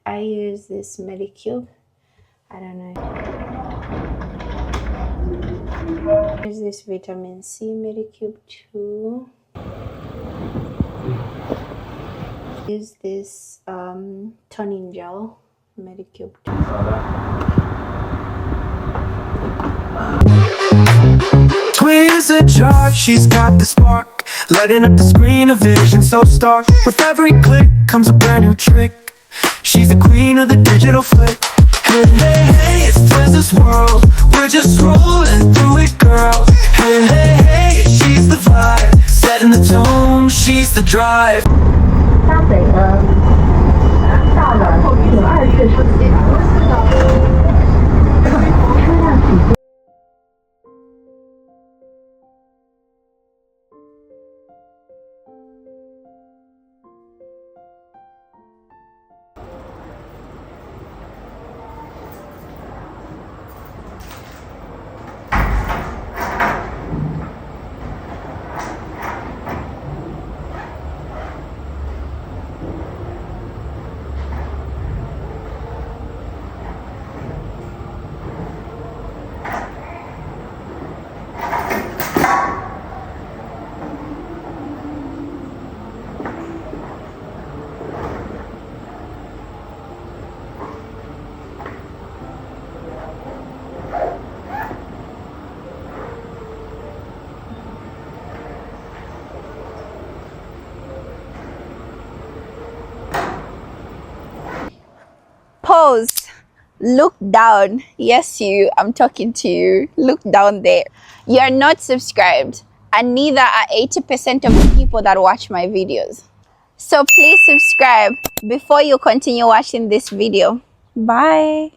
I use this Medicube. I don't know. There's this vitamin C Medicube too. Use this toning gel Medicube too. Twizachard, she's got the spark, lighting up the screen, a vision so stark. With every click comes a brand new trick. She's the queen of the digital flick. Hey, hey, hey, it's Twiz's world. We're just rolling through it, girl. Hey, hey, hey, she's the vibe, setting the tone, she's the drive. 搭北的到了92次车辆起步。Pause. Look down. Yes, you. I'm talking to you. Look down there. You are not subscribed, and neither are 80% of the people that watch my videos. So please subscribe before you continue watching this video. Bye.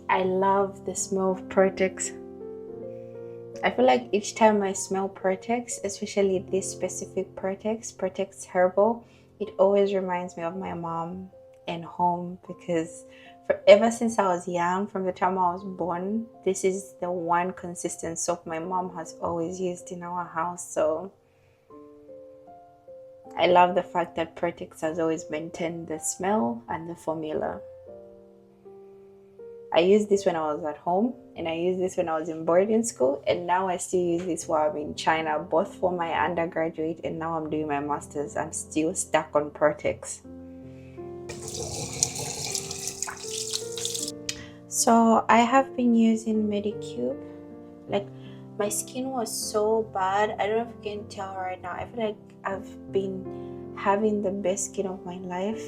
I love the smell of Protex. I feel like each time I smell Protex, especially this specific Protex Herbal, it always reminds me of my mom and home, because ever since I was young, from the time I was born, this is the one consistent soap my mom has always used in our house. So I love the fact that Protex has always maintained the smell and the formula. I used this when I was at home, and I used this when I was in boarding school, and now I still use this while I'm in China, both for my undergraduate and now I'm doing my master's. I'm still stuck on Protex. So I have been using Medicube. Like, my skin was so bad. I don't know if you can tell right now. I feel like I've been having the best skin of my life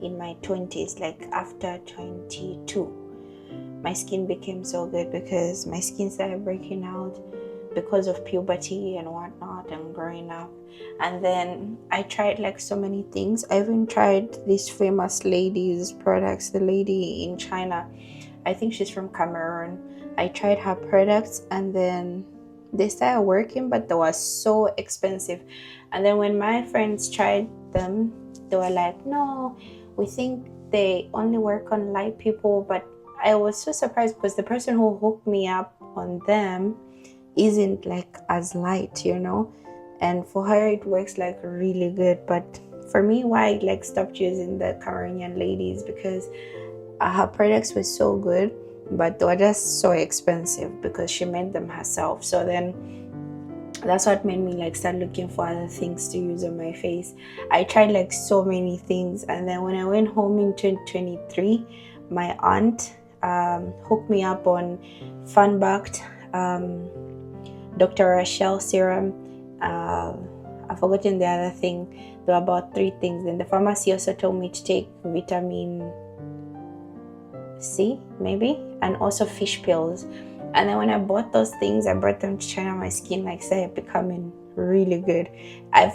in my 20s, like after 22. My skin became so good because my skin started breaking out because of puberty and whatnot. out and growing up. And then I tried like so many things. I even tried this famous lady's products, the lady in China. I think she's from Cameroon. I tried her products and then they started working, but they were so expensive. And then when my friends tried them, they were like, no, we think they only work on light people. But I was so surprised because the person who hooked me up on them isn't like as light, you know, and for her it works like really good. But for me, why I like stopped using the Cameroonian ladies, because her products were so good, but they were just so expensive because she made them herself. So then that's what made me like start looking for other things to use on my face. I tried like so many things, and then when I went home in 2023, my aunt hooked me up on Funbacked, Dr. Rachel serum. I've forgotten the other thing. There were about 3 things. Then the pharmacy also told me to take vitamin C, maybe, and also fish pills. And then when I bought those things, I brought them to China. My skin like started becoming really good. I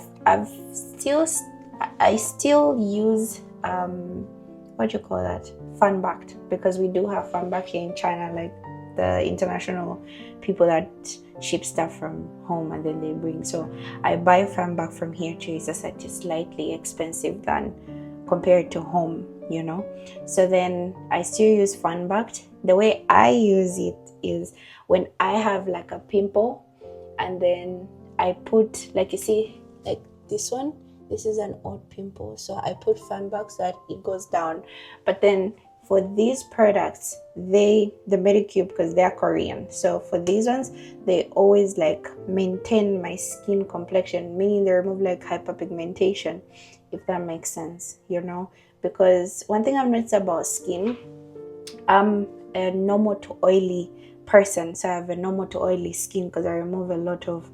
still use what do you call that, Funbacked, because we do have Funbacked here in China, like the international people that ship stuff from home and then they bring. So I buy Funbacked from here too. It's just that it's slightly expensive than compared to home, you know. So then I still use Funbacked. The way I use it is when I have like a pimple, and then I put, like you see, like this one, this is an odd pimple, so I put Funbacked so that it goes down. But then for these products, the Medicube, because they're Korean, so for these ones, they always like maintain my skin complexion, meaning they remove like hyperpigmentation, if that makes sense, you know. Because one thing I've noticed about skin, I'm a normal to oily person, so I have a normal to oily skin because I remove a lot of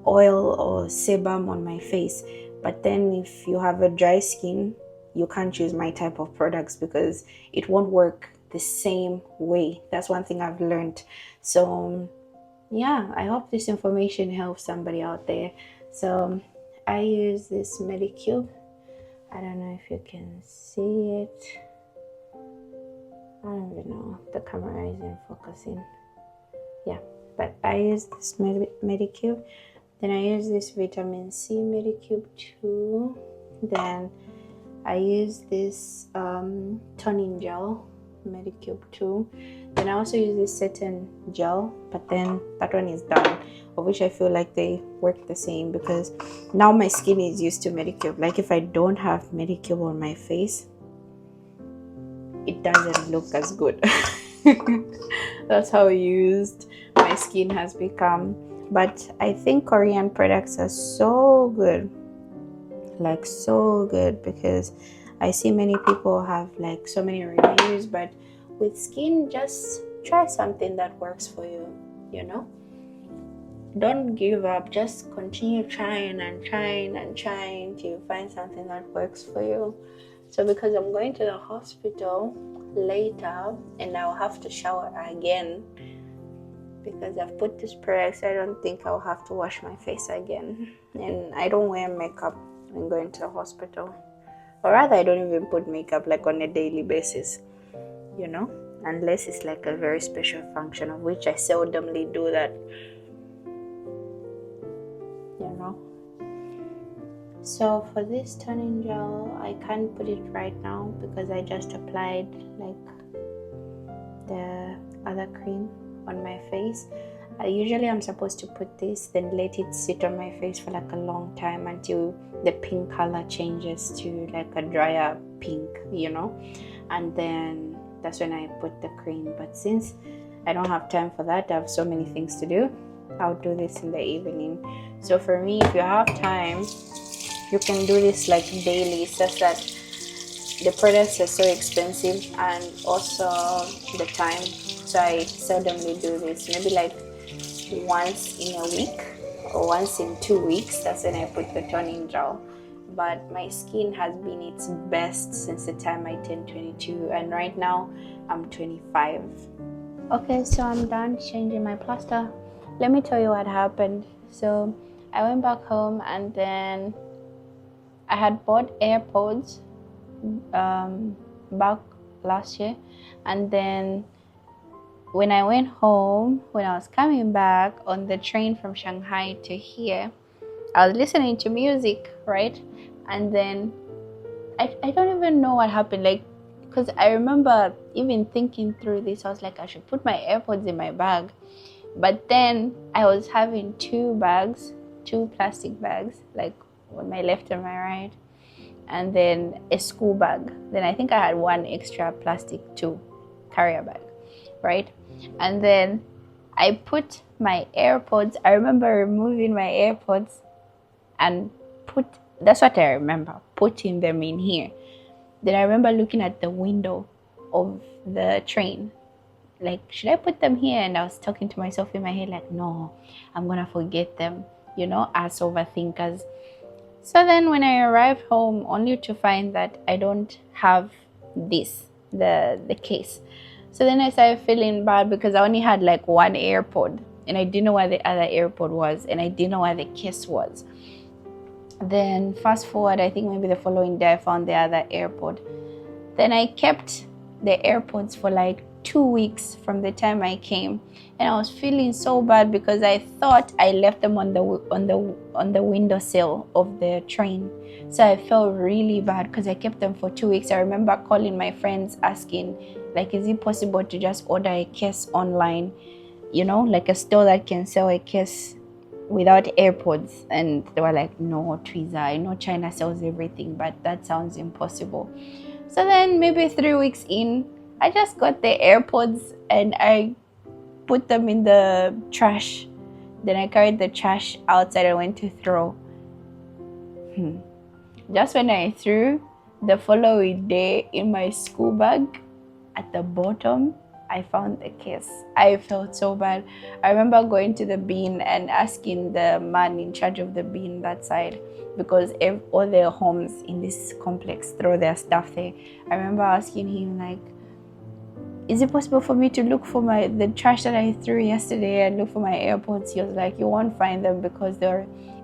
oil or sebum on my face. But then if you have a dry skin, you can't use my type of products because it won't work the same way. That's one thing I've learned. So yeah, I hope this information helps somebody out there. So I use this Medicube. I don't know if you can see it. I don't even know, the camera isn't focusing. Yeah, but I use this Medicube. Then I use this vitamin C Medicube too. Then I use this toning gel Medicube too. Then I also use this satin gel, but then that one is done, of which I feel like they work the same because now my skin is used to Medicube. Like if I don't have Medicube on my face, it doesn't look as good. That's how used my skin has become. But I think Korean products are so good, like so good, because I see many people have like so many reviews. But with skin, just try something that works for you, you know. Don't give up, just continue trying and trying and trying till you find something that works for you. So because I'm going to the hospital later and I'll have to shower again because I've put this product, so I don't think I'll have to wash my face again. And I don't wear makeup when going to the hospital, or rather I don't even put makeup like on a daily basis, you know, unless it's like a very special function, of which I seldomly do that, you know. So for this toning gel, I can't put it right now because I just applied like the other cream on my face. Usually I'm supposed to put this, then let it sit on my face for like a long time until the pink color changes to like a drier pink, you know, and then that's when I put the cream. But since I don't have time for that, I have so many things to do, I'll do this in the evening. So for me, if you have time, you can do this like daily. It's just that the products are so expensive and also the time, so I seldomly do this. Maybe like once in a week or once in 2 weeks, that's when I put the toning gel. But my skin has been its best since the time I turned 22, and right now I'm 25. Okay, so I'm done changing my plaster. Let me tell you what happened. So I went back home, and then I had bought AirPods back last year, and then when I went home, when I was coming back on the train from Shanghai to here, I was listening to music, right? And then I don't even know what happened, like, because I remember even thinking through this. I was like, I should put my AirPods in my bag, but then I was having two plastic bags, like on my left and my right, and then a school bag. Then I think I had one extra plastic carrier bag, right? And then I put my AirPods. I remember removing my AirPods and that's what I remember, putting them in here. Then I remember looking at the window of the train, like, should I put them here? And I was talking to myself in my head, like, no, I'm gonna forget them, as overthinkers. So then when I arrived home, only to find that I don't have the case. So then I started feeling bad because I only had like one AirPod, and I didn't know where the other AirPod was, and I didn't know where the case was. Then fast forward, I think maybe the following day I found the other AirPod. Then I kept the AirPods for like 2 weeks from the time I came, and I was feeling so bad because I thought I left them on the windowsill of the train. So I felt really bad because I kept them for 2 weeks. I remember calling my friends asking, like, is it possible to just order a case online, like a store that can sell a case without AirPods? And they were like, no, Twiza, I know China sells everything, but that sounds impossible. So then maybe 3 weeks in, I just got the AirPods and I put them in the trash. Then I carried the trash outside and went to throw. Just when I threw, the following day in my school bag, at the bottom, I found the case. I felt so bad. I remember going to the bin and asking the man in charge of the bin that side, because all their homes in this complex throw their stuff there. I remember asking him, like, is it possible for me to look for the trash that I threw yesterday and look for my AirPods? He was like, you won't find them because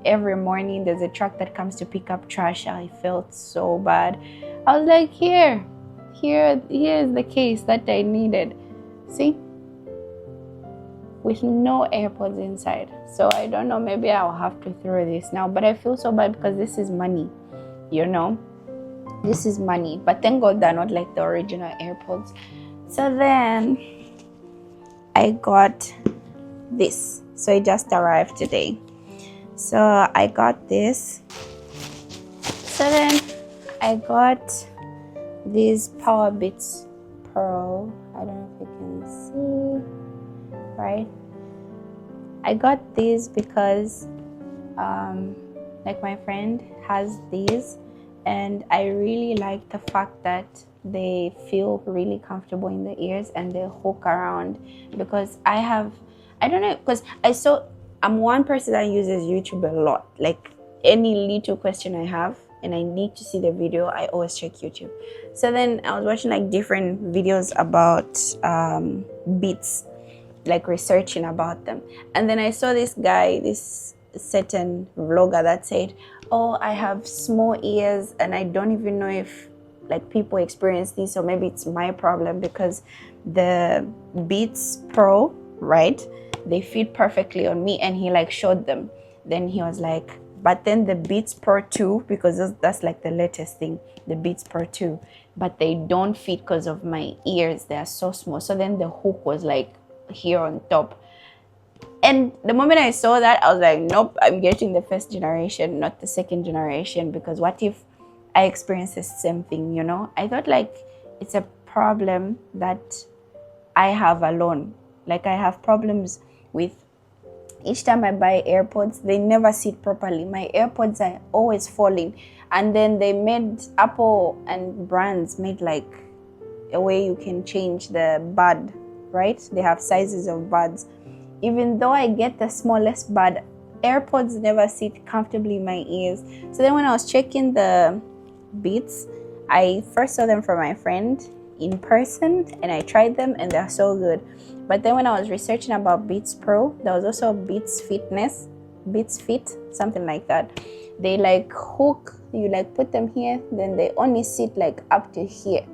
every morning there's a truck that comes to pick up trash. I felt so bad. I was like, here is the case that I needed. See, with no AirPods inside. So I don't know, maybe I'll have to throw this now, but I feel so bad because this is money, this is money. But thank God they're not like the original AirPods. So then I got this. So it just arrived today. So I got this. So then I got these Power Beats Pro. I don't know if you can see, right? I got these because like my friend has these, and I really like the fact that they feel really comfortable in the ears and they hook around, because I'm one person that uses YouTube a lot. Like, any little question I have and I need to see the video, I always check YouTube. So then I was watching like different videos about beats, like researching about them, and then I saw this guy, this certain vlogger, that said, oh, I have small ears and I don't even know if like people experience this, or maybe it's my problem, because the Beats Pro, right, they fit perfectly on me. And he like showed them. Then he was like, but then the Beats Pro 2, because that's like the latest thing, the Beats Pro 2, but they don't fit because of my ears, they are so small. So then the hook was like here on top. And the moment I saw that, I was like, nope, I'm getting the first generation, not the second generation, because what if I experience the same thing, I thought like it's a problem that I have alone. Like, I have problems with, each time I buy AirPods, they never sit properly. My AirPods are always falling. And then Apple and brands made like a way you can change the bud, right? They have sizes of buds. Even though I get the smallest bud, AirPods never sit comfortably in my ears. So then when I was checking the Beats, I first saw them from my friend in person and I tried them and they're so good. But then when I was researching about Beats Pro, there was also Beats Fitness, Beats Fit, something like that. They like hook, you like put them here, then they only sit like up to here.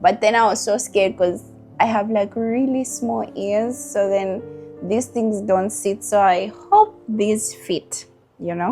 But then I was so scared because I have like really small ears, so then these things don't sit. So I hope these fit, you know.